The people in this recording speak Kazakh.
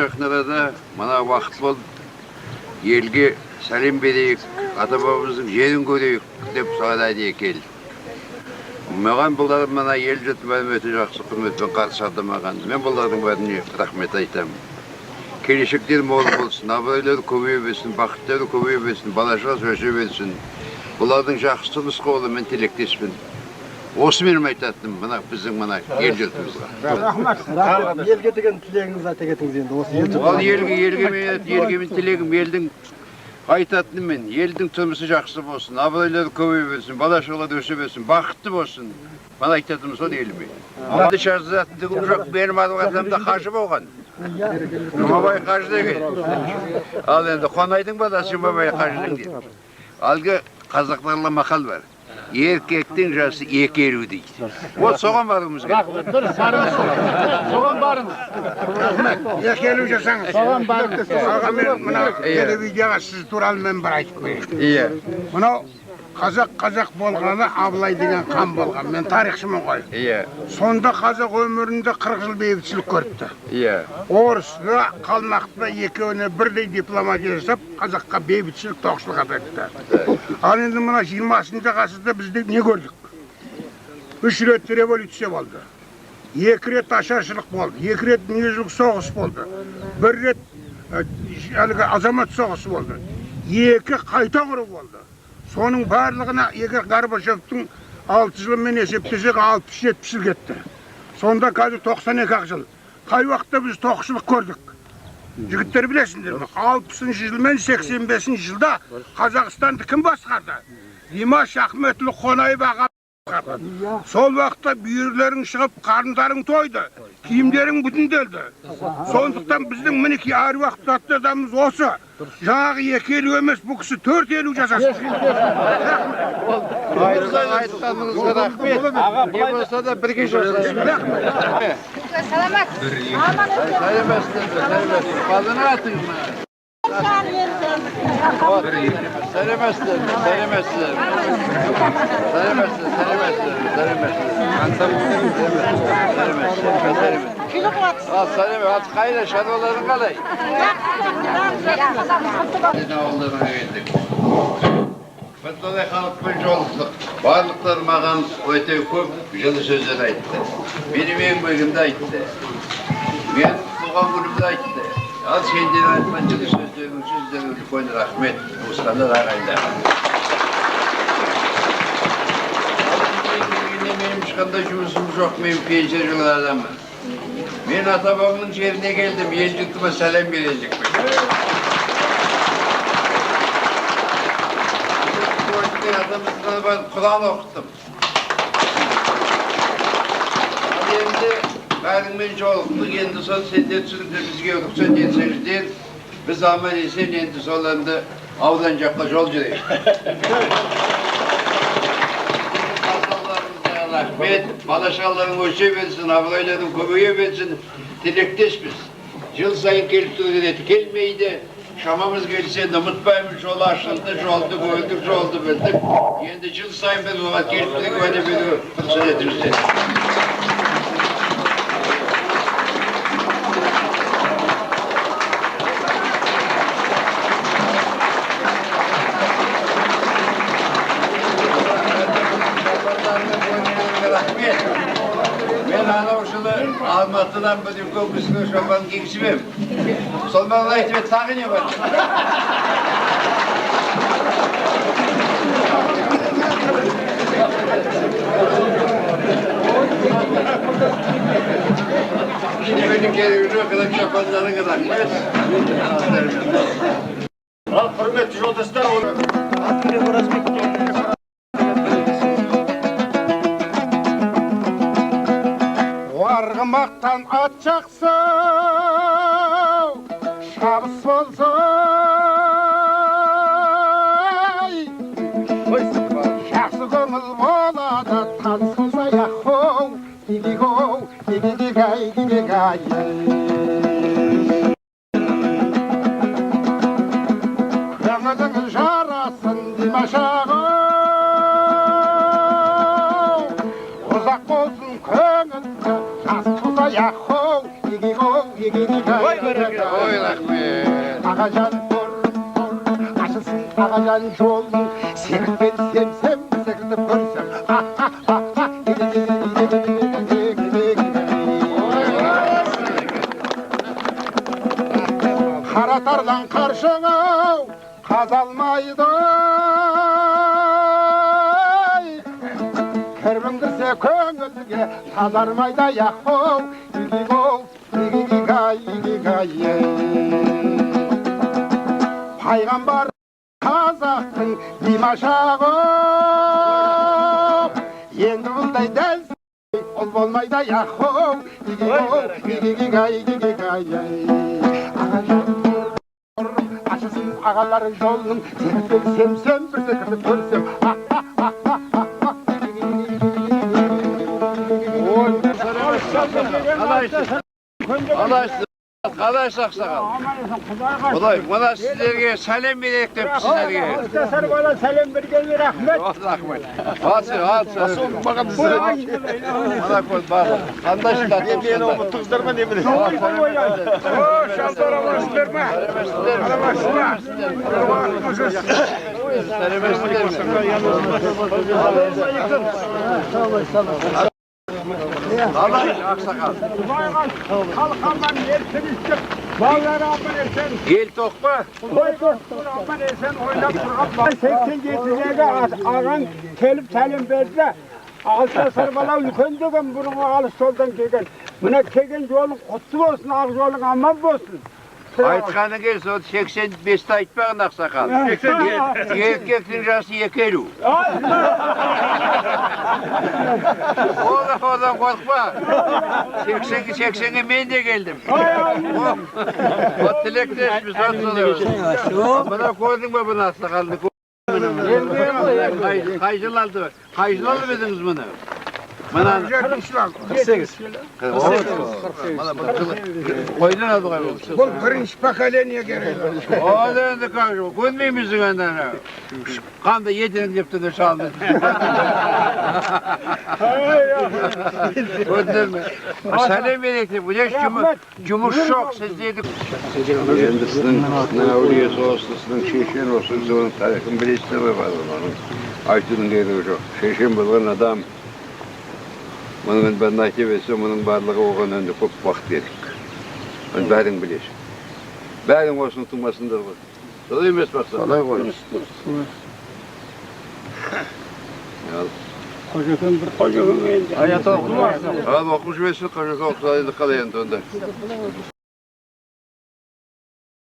Yakınlarda bana vakit bol yerge salim bereyik, ata-babamızın yerin göreyik dep sağday diye geldi. Mağan bunların bana yer jetmem öte жақсы құрметпен қарсы маған. Мен бұлардың бәріне рахмет айтамын. Келешектер мол болсын, абыройлары көбейе берсін, бақыттары көбейе берсін, бала-шаға өсе берсін. Бұлардың жақсы тұрмыс қолымен тілектеспін. Осы менің айтатыным мына біздің мына ел жұртымызға. Рахмет. Елге деген тілегіңізді айта кетіңіз енді осы ел жұртына. Ал елге мен тілегім елдің айтатыным мен елдің тұрмысы жақсы болсын, абыройлары көбейе берсін, бала-шағалар өсе берсін, бақытты болсын. Мына айтатыным сол еліме. Алды шарзатындығым жоқ, менің адвокатымда қажы болған. Жұмабай қажы деген. Ал енді Қонайдың баласы Жұмабай қажының дейді. Алғы қазақтарла мақал бар. Еркектің жасы екі елу дейді. Ол соған баруымыз керек. Дұрыс, барыңыз. Соған барыңыз. Екі елу жасаңыз. Соған барыңыз. Аға мен мына телевизияға сіз туралы мен бір айтып қояйын. Иә. Мынау қазақ болғаны Абылай деген хан болған. Мен тарихшымын ғой. Иә. Сонда қазақ өмірінде 40 жыл бейбітшілік көріпті. Иә. Орысты, қалмақты екеуіне бірдей дипломатия жасап, қазаққа бейбітшілік, тоқшылық әперді. Ал енді мына 20-шы ғасырда бізде не көрдік? 3 рет революция болды. 2 рет ашаршылық болды. 2 рет дүниежүзілік соғыс болды. 1 рет азамат соғысы болды. 2 қайта құру болды. Соның барлығына егер Горбачевтың 6 жылымен есептесек 60-70 жыл кетті. Сонда қазір 92 жыл. Қай уақытта біз тоқшылық көрдік? Жігіттер білесіңдер ме? 60-шы жыл мен 85-ші жылда Қазақстанды кім басқарды? Димаш Ахметұлы Қонаев аға басқарды. Сол уақытта бүйірлерің шығып, қарындарың тойды, киімдерің бүтінделді. Сондықтан біздің мінекей әр уақыт адамымыз осы. Жаңағы 2 елу емес, бұл кісі 4 елу жасасын. Айтқаныңызға рахмет. Не болса да бірге жасасын. Саламат. Сәлеметсіздер, сәлеметсіздер. Қалдың атыңыз ма? Сәлеметсіздер, сәлеметсіздер. Сәлемет, қайда шаруаларың қалай? Ауылдарына келдік. Бірталай халықпен жолықтық. Барлықтар маған өте көп жылы сөздер айтты. Менің еңбегімді айтты. Мен туған күнімді айтты. Ал сенден айтқан жылы сөздеріңізге үлкен рахмет. Туысқандар ағайындар. Менің ешқандай жұмысым жоқ, мен пенсия жылы адаммын. Мен ата-бабамның жеріне келдім, ел жұртыма сәлем берейін. Атамызға барып Құран оқыттым. Ал енді бәріңмен жолықтық, енді сол сендер түсірді бізге рұқсат етсеңіздер, біз аман есен енді сол енді аудан жаққа жол жүрейік. Рахмет, бала-шағаларың өсе берсін, абыройларың көбейе берсін, тілектеспіз. Жыл сайын келіп тұрды, келмейді. Şamamız gelirse de unutmayın, yolu açıldı, yoldu gördük, yoldu bildik. Şimdi yıl sayın bir vakit gelip öyle bir fırsat edildi. Ben Anavuşulu Almatı'dan bir kokusunu şapan geçmem. Solmanla ihtimet takın yapar. Şimdi benim gelivini o kadar şapanların kadar. Al hürmetli yoldaşlar olur. Argımaktan at çaksa, şabıs olsa, şahsı gönül bola da tansıza yahu, gidigo, gidigay, gidigay. Könülün jarasın dimaşağı, uzak olsun könül. Yaho, igigo, igigo, Oy rahmet. Ağacan dur, açılsın ağacan yolun. Sevip versem sen bir sekilde koysam. Karatardan karşına kaz almaydı. Kervindirse köngülge tazarmayda yahu. İgigol, igigay, igigay. Peygamber Kazaktın dimaşağı. Yendi bunday del ol bolmayda yahu. İgigol, igigay, igigay. Açılsın ağaların yolunun. Sevsem bir sekilde görsem. Kalaş saksakal. Bana sizlerge selam verek dep sizlerge. Muhtasar bana selam vergen rahmet. Rahmet. Alsın. Bakın size. Bana koy bak. Kandaşlar. Kızdırma ne bileyim. Şaldır alamazsınlar. Alamazsınlar. Allah aksakal. Kalkaman yersin işte. Bağlar aman ersen. Gel tokma. Koy dostum aman ersen oynap durap. 87'lerde ağan kelip selam verdi. Ağızda sarbalar yükündüğün bunu ağız soldan kegen. Buna kegen yolun kutlu olsun, ağız yolun aman olsun. Aytkanı gelsin, o 85'te aytmağın aksakal. Erkektin jası yekelu. Odan korkma. 80'e ben de geldim. O tilekteş biz atsalıyoruz. Bana koydun mu bunu aksakalını? Kaycılaldı. Kaycılaldı dediniz bunu. Bana koydun adı kaybol. Bu pirinç pakale niye gereği? O da önde kaybol. Koymayayım mısın önden? Kan da yedirin yaptı da çaldı. Gördün mü? Selam verekti. Bu ne cumuş şok sizleydik. Kendisinin Navriyesi olsun, Şeşen olsun, onun tarihinin bileşine var onun. Aytının geri çok. Şeşen bulgan adam. Bunun ben nakip etsem, onun varlığı oğlan önünde çok vakit yedik. Onu bärin bileş. Bärin olsun tutmasında var. Solay emez baksana. Solay koymuş. Kocakan bir kocakan. Hayata okumuş. Abi okumuş versin, kocası okusaydı kalayan döndü.